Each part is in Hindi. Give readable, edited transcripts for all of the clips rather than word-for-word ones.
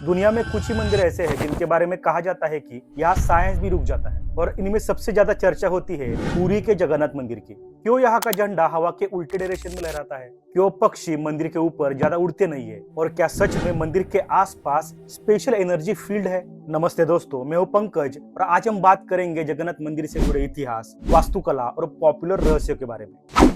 दुनिया में कुछ ही मंदिर ऐसे हैं जिनके बारे में कहा जाता है कि यहाँ साइंस भी रुक जाता है, और इनमें सबसे ज्यादा चर्चा होती है पुरी के जगन्नाथ मंदिर की। क्यों यहाँ का झंडा हवा के उल्टे डायरेक्शन में लहराता है? क्यों पक्षी मंदिर के ऊपर ज्यादा उड़ते नहीं है? और क्या सच में मंदिर के आसपास स्पेशल एनर्जी फील्ड है? नमस्ते दोस्तों, मैं हूँ पंकज और आज हम बात करेंगे जगन्नाथ मंदिर से जुड़े इतिहास, वास्तुकला और पॉपुलर रहस्यों के बारे में।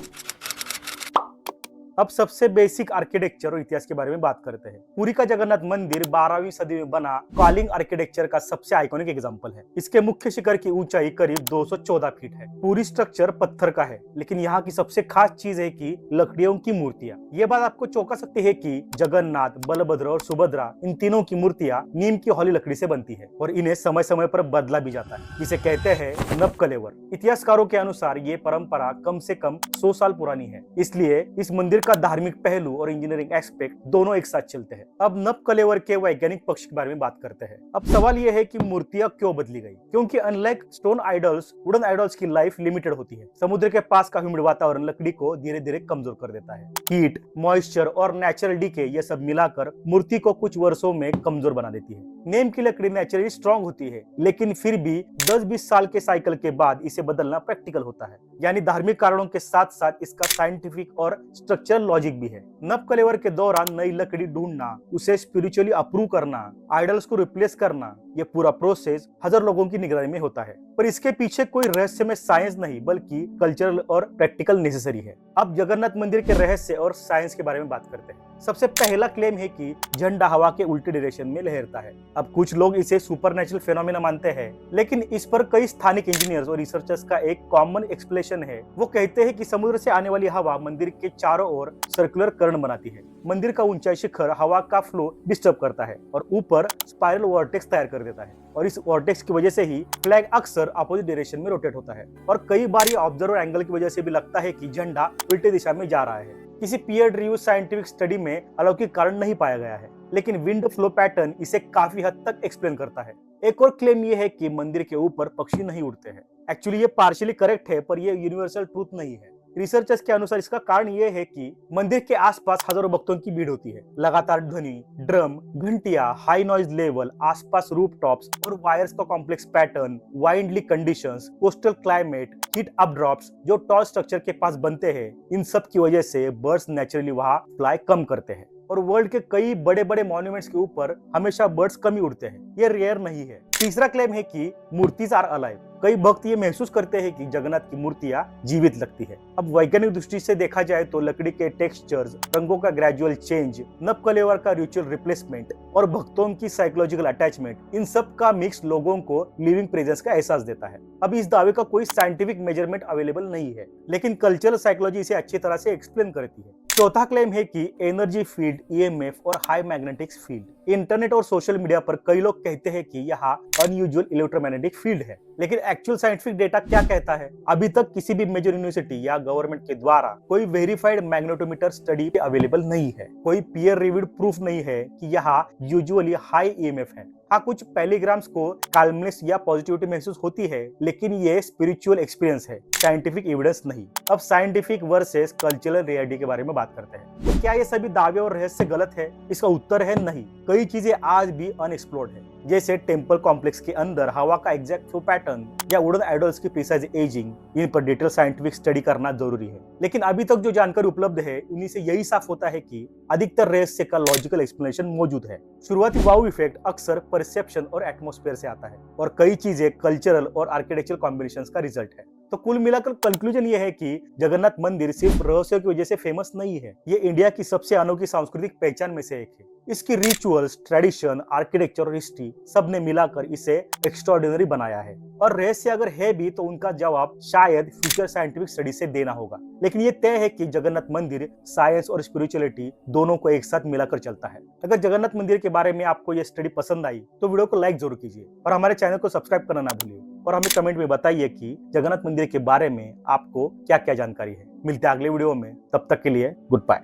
अब सबसे बेसिक आर्किटेक्चर और इतिहास के बारे में बात करते हैं। पुरी का जगन्नाथ मंदिर 12वीं सदी में बना कॉलिंग आर्किटेक्चर का सबसे आइकॉनिक एग्जांपल है। इसके मुख्य शिखर की ऊंचाई करीब 214 फीट है। पूरी स्ट्रक्चर पत्थर का है, लेकिन यहाँ की सबसे खास चीज है कि लकड़ियों की मूर्तियां। ये बात आपको चौंका सकती है कि जगन्नाथ, बलभद्र और सुभद्रा, इन तीनों की मूर्तियां नीम की हौली लकड़ी से बनती है और इन्हें समय समय पर बदला भी जाता है। इसे कहते हैं नवकलेवर। इतिहासकारों के अनुसार ये परंपरा कम से कम 100 साल पुरानी है, इसलिए इस मंदिर का धार्मिक पहलू और इंजीनियरिंग एस्पेक्ट दोनों एक साथ चलते हैं। अब नवकलेवर के वैज्ञानिक पक्ष के बारे में बात करते हैं। अब सवाल यह है कि मूर्तियां क्यों बदली गई? क्योंकि unlike stone idols, wooden idols की लाइफ लिमिटेड होती है। समुद्र के पास का ह्यूमिड वातावरण लकड़ी को धीरे धीरे कमजोर कर देता है। हीट, मॉइस्चर और नेचुरल डीके ये सब मिलाकर मूर्ति को कुछ वर्षों में कमजोर बना देती है। नीम की लकड़ी नेचुरली स्ट्रॉन्ग होती है, लेकिन फिर भी 10-20 साल के साइकिल के बाद इसे बदलना प्रैक्टिकल होता है। यानी धार्मिक कारणों के साथ साथ इसका साइंटिफिक और स्ट्रक्चरल लॉजिक भी है। नवकलेवर के दौरान नई लकड़ी ढूंढना, उसे स्पिरिचुअली अप्रूव करना, आइडल्स को रिप्लेस करना, ये पूरा प्रोसेस हजार लोगों की निगरानी में होता है। पर इसके पीछे कोई रहस्यमय साइंस नहीं, बल्कि कल्चरल और प्रैक्टिकल नेसेसरी है। अब जगन्नाथ मंदिर के रहस्य और साइंस के बारे में बात करते हैं। सबसे पहला क्लेम है कि झंडा हवा के उल्टे डायरेक्शन में लहरता है। अब कुछ लोग इसे सुपरनेचुरल फेनोमेना मानते हैं, लेकिन इस पर कई स्थानिक इंजीनियर्स और रिसर्चर्स का एक कॉमन एक्सप्लेनेशन है। वो कहते हैं कि समुद्र से आने वाली हवा मंदिर के चारों ओर सर्कुलर करंट बनाती है। मंदिर का ऊंचाई शिखर हवा का फ्लो डिस्टर्ब करता है और ऊपर स्पाइरल वॉर्टेक्स तैयार कर देता है, और इस वॉर्टेक्स की वजह से ही फ्लैग अक्सर अपोजिट डायरेक्शन में रोटेट होता है। और कई बार ये ऑब्जर्वर एंगल की वजह से भी लगता है कि झंडा उल्टे दिशा में जा रहा है। किसी पीयर रिव्यू साइंटिफिक स्टडी में अलौकिक कारण नहीं पाया गया है, लेकिन विंड फ्लो पैटर्न इसे काफी हद तक एक्सप्लेन करता है। एक और क्लेम ये है कि मंदिर के ऊपर पक्षी नहीं उड़ते हैं। एक्चुअली ये पार्शियली करेक्ट है, पर ये यूनिवर्सल ट्रूथ नहीं है। रिसर्चर्स के अनुसार इसका कारण ये है कि मंदिर के आसपास हजारों भक्तों की भीड़ होती है। लगातार ध्वनि, ड्रम, घंटियां, हाई नॉइज लेवल, आसपास रूफटॉप्स और वायर्स का complex pattern, windy conditions, coastal climate, heat updrafts जो टॉल स्ट्रक्चर के पास बनते हैं, इन सब की वजह से बर्ड्स नेचुरली वहां फ्लाई कम करते हैं। और वर्ल्ड के कई बड़े बड़े मॉन्यूमेंट्स के ऊपर हमेशा बर्ड्स कम ही उड़ते हैं, ये रेयर नहीं है। तीसरा क्लेम है कि मूर्तिज आर अलाइव। कई भक्त ये महसूस करते हैं कि जगन्नाथ की मूर्तियां जीवित लगती है। अब वैज्ञानिक दृष्टि से देखा जाए तो लकड़ी के टेक्सचर्स, रंगों का ग्रेजुअल चेंज, नवकलेवर का रिचुअल रिप्लेसमेंट और भक्तों की साइकोलॉजिकल अटैचमेंट, इन सब का मिक्स लोगों को लिविंग प्रेजेंस का एहसास देता है। अब इस दावे का कोई साइंटिफिक मेजरमेंट अवेलेबल नहीं है, लेकिन कल्चरल साइकोलॉजी इसे अच्छी तरह से एक्सप्लेन करती है। चौथा क्लेम है कि एनर्जी फील्ड, ईएमएफ और हाई मैग्नेटिक्स फील्ड। इंटरनेट और सोशल मीडिया पर कई लोग कहते हैं कि यहाँ अनयूजुअल इलेक्ट्रोमैग्नेटिक फील्ड है, लेकिन एक्चुअल साइंटिफिक डेटा क्या कहता है? अभी तक किसी भी मेजर यूनिवर्सिटी या गवर्नमेंट के द्वारा कोई वेरीफाइड मैग्नेटोमीटर स्टडी अवेलेबल नहीं है। कोई पीयर रिव्यूड प्रूफ नहीं है कि यहाँ यूजुअली हाई ईएमएफ है। हाँ, कुछ पैलीग्राम्स को काल्मनेस या पॉजिटिविटी महसूस होती है, लेकिन ये स्पिरिचुअल एक्सपीरियंस है, साइंटिफिक एविडेंस नहीं। अब साइंटिफिक वर्सेस कल्चरल रियलिटी के बारे में बात करते हैं। तो क्या ये सभी दावे और रहस्य गलत है? इसका उत्तर है नहीं। कई चीजें आज भी अनएक्सप्लोर्ड है, जैसे टेम्पल कॉम्प्लेक्स के अंदर हवा का एग्जैक्ट फ्लो पैटर्न या वुडन आइडल्स की प्रिसाइज एजिंग, इन पर डिटेल साइंटिफिक स्टडी करना जरूरी है। लेकिन अभी तक जो जानकारी उपलब्ध है, उन्हीं से यही साफ होता है कि अधिकतर रहस्य का लॉजिकल एक्सप्लेनेशन मौजूद है। शुरुआती वाव इफेक्ट अक्सर परसेप्शन और एटमॉस्फेयर से आता है, और कई चीजें कल्चरल और आर्किटेक्चरल कॉम्बिनेशंस का रिजल्ट है। तो कुल मिलाकर कंक्लूजन ये है कि जगन्नाथ मंदिर सिर्फ रहस्यों की वजह से फेमस नहीं है, ये इंडिया की सबसे अनोखी सांस्कृतिक पहचान में से एक है। इसकी रिचुअल्स, ट्रेडिशन, आर्किटेक्चर और हिस्ट्री सब ने मिलाकर इसे एक्स्ट्राऑर्डिनरी बनाया है। और रहस्य अगर है भी तो उनका जवाब शायद फ्यूचर साइंटिफिक स्टडी से देना होगा। लेकिन ये तय है कि जगन्नाथ मंदिर साइंस और स्पिरिचुअलिटी दोनों को एक साथ मिलाकर चलता है। अगर जगन्नाथ मंदिर के बारे में आपको ये स्टडी पसंद आई तो वीडियो को लाइक जरूर कीजिए और हमारे चैनल को सब्सक्राइब करना ना भूलिए। और हमें कमेंट में बताइए कि जगन्नाथ मंदिर के बारे में आपको क्या क्या जानकारी है। मिलते हैं अगले वीडियो में, तब तक के लिए गुड बाय।